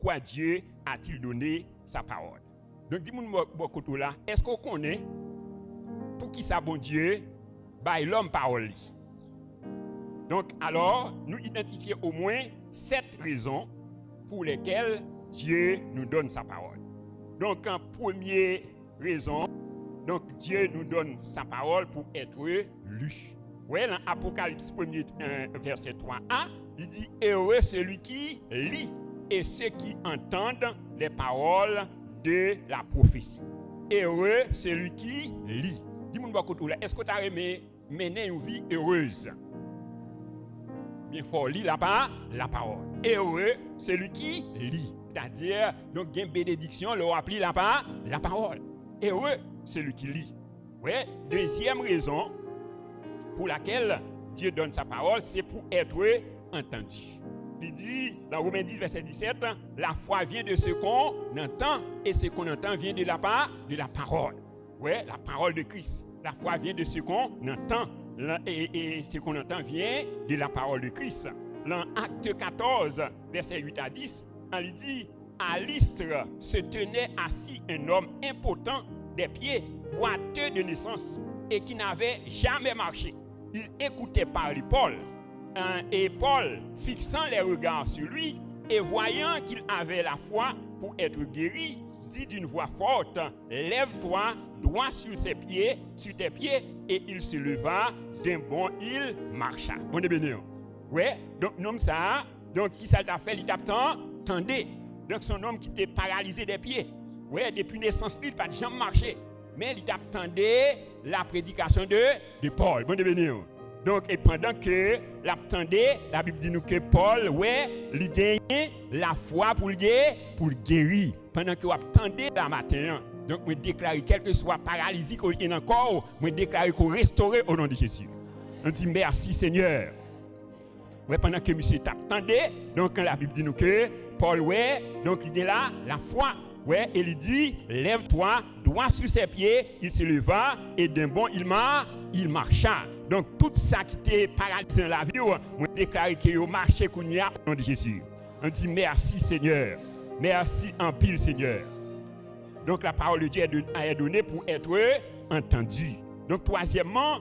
pourquoi Dieu a-t-il donné sa parole? Donc, dis-moi, là, est-ce qu'on connaît pour qui ça, bon Dieu, bah, l'homme parole? Donc, alors, nous identifions au moins 7 raisons pour lesquelles Dieu nous donne sa parole. Donc, en première raison, donc Dieu nous donne sa parole pour être lu. Oui, dans Apocalypse 1, verset 3a, il dit « Heureux celui qui lit et ceux qui entendent les paroles de la prophétie. » Heureux celui qui lit. Dis-moi, est-ce que tu as aimé mener une vie heureuse? Bien fort, lis la parole. Heureux celui qui lit. C'est-à-dire, donc, il y a une bénédiction, leur appli la parole. Heureux celui qui lit. Oui, deuxième raison pour laquelle Dieu donne sa parole, c'est pour être entendu. Il dit, dans Romains 10, verset 17, la foi vient de ce qu'on entend, et ce qu'on entend vient de la parole. Oui, la parole de Christ. La foi vient de ce qu'on entend, et ce qu'on entend vient de la parole de Christ. Dans Acte 14, verset 8 à 10, il dit, à Lystre se tenait assis un homme impotent des pieds, boiteux de naissance, et qui n'avait jamais marché. Il écoutait parler Paul, et Paul, fixant les regards sur lui, et voyant qu'il avait la foi pour être guéri, dit d'une voix forte, lève-toi, droit sur tes pieds, et il se leva, d'un bond il marcha. On est béni. Ouais, donc nom ça, donc qui ça t'a fait, il t'a tendé. Donc son homme qui était paralysé des pieds. Ouais, depuis naissance, il n'a pas jamais marché. Mais il t'attendait la prédication de Paul. Bon de béni. Donc, et pendant que l'attendait, la Bible dit nous que Paul, ouais, il gagnait la foi pour le guérir. Pendant que l'attendait la matin. Donc, je déclare, quel que soit paralysie qu'on est encore, je déclare qu'on restaure au nom de Jésus. On dit merci Seigneur. Ouais, pendant que monsieur t'attendait, donc quand la Bible dit nous que Paul, ouais, donc il est là, la foi. Ouais, et il dit, lève-toi, droit sur ses pieds, il se leva, et d'un bond, il marcha. Donc, tout ça qui était paralysé dans la vie, on déclare qu'il a marché au nom de Jésus. On dit, merci Seigneur. Merci en pile Seigneur. Donc, la parole de Dieu est donnée pour être entendue. Donc, troisièmement,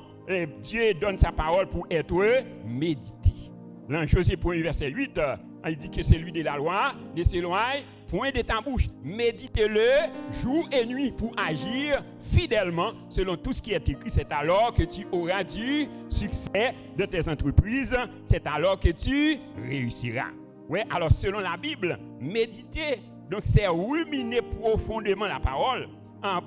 Dieu donne sa parole pour être médité. Dans Josué 1, verset 8, il dit que celui de la loi ne s'éloigne point de ta bouche. Médite-le jour et nuit pour agir fidèlement selon tout ce qui est écrit. C'est alors que tu auras du succès dans tes entreprises. C'est alors que tu réussiras. Oui, alors selon la Bible, méditer, donc c'est ruminer profondément la parole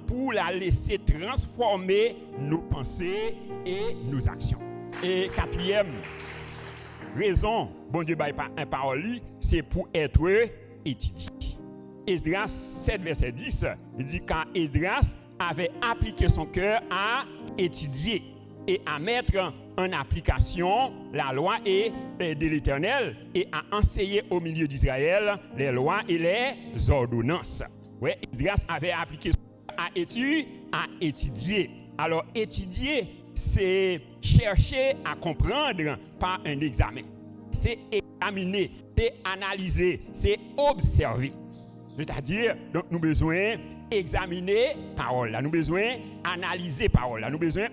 pour la laisser transformer nos pensées et nos actions. Et quatrième raison, bon Dieu, un parole, c'est pour être étudié. Esdras 7, verset 10, il dit quand Esdras avait appliqué son cœur à étudier et à mettre en application la loi de l'Éternel et à enseigner au milieu d'Israël les lois et les ordonnances. Oui, Esdras avait appliqué son cœur à étudier. Alors, étudier, c'est chercher à comprendre par un examen. C'est examiner, c'est analyser, c'est observer. C'est-à-dire, donc, nous avons besoin d'examiner parole là, nous avons besoin d'analyser parole là, nous avons besoin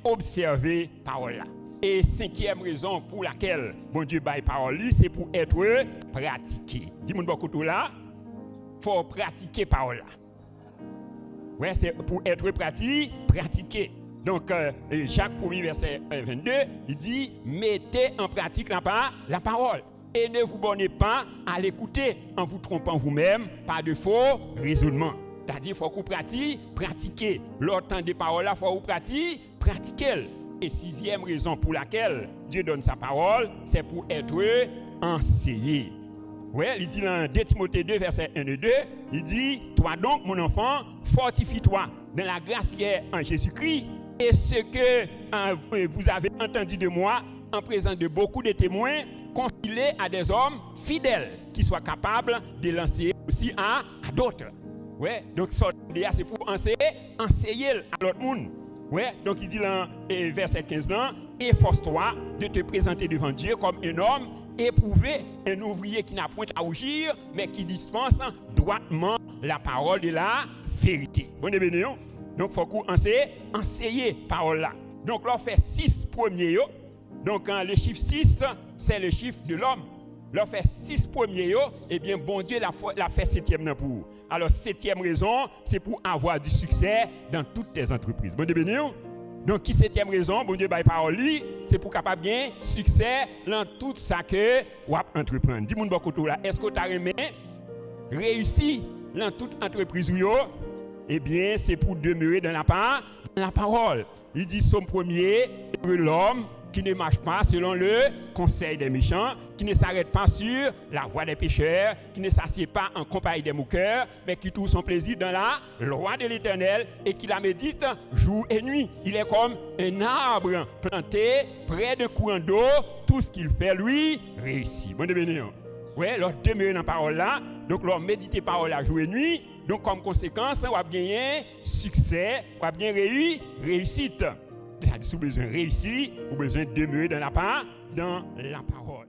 d'observer parole là. Et cinquième raison pour laquelle bon Dieu baille parole, c'est pour être pratiqué. Dis-moi beaucoup là, faut pratiquer parole là. Ouais, c'est pour être pratiqué. Donc, Jacques 1er verset 22, il dit, mettez en pratique la parole. Et ne vous bornez pas à l'écouter en vous trompant vous-même par de faux raisonnements. C'est-à-dire, il faut que vous pratiquez. L'autant des paroles, il faut que vous pratiquez. Et sixième raison pour laquelle Dieu donne sa parole, c'est pour être enseigné. Oui, il dit dans 2 Timothée 2, verset 1 et 2, il dit, toi donc, mon enfant, fortifie-toi dans la grâce qui est en Jésus-Christ, et ce que vous avez entendu de moi, en présence de beaucoup de témoins, confie-les à des hommes fidèles qui soient capables de l'enseigner aussi à d'autres. Ouais, donc c'est pour enseigner à l'autre monde. Ouais, donc il dit dans verset 15 là, efforce-toi de te présenter devant Dieu comme un homme éprouver un ouvrier qui n'a point à rougir, mais qui dispense droitement la parole de la vérité. Bon et béni. Donc, il faut qu'on enseigner parole là. Donc, là, on fait 6 premiers. Donc, le chiffre 6, c'est le chiffre de l'homme. Là, on fait 6 premiers. Eh bien, bon Dieu l'a fait 7e pour vous. Alors, 7e raison, c'est pour avoir du succès dans toutes tes entreprises. Bon et béni. Donc, qui 7e raison, bon Dieu, par parole, c'est pour capable bien succès dans tout ça que vous entreprendre. Dis-moi beaucoup là, est-ce que tu as aimé réussi dans toute entreprise ou yo? Eh bien, c'est pour demeurer dans la parole. Il dit, somme premier, l'homme qui ne marche pas selon le conseil des méchants, qui ne s'arrête pas sur la voie des pécheurs, qui ne s'assied pas en compagnie des moqueurs, mais qui trouve son plaisir dans la loi de l'Éternel et qui la médite jour et nuit. Il est comme un arbre planté près de courant d'eau. Tout ce qu'il fait, lui, réussit. Bon de bénir. Oui, leur demeurer dans la parole là, donc leur méditer parole là jour et nuit. Donc comme conséquence, on va gagner succès, on va bien réussite. C'est-à-dire, si vous avez besoin de réussir, vous avez besoin de demeurer dans la parole.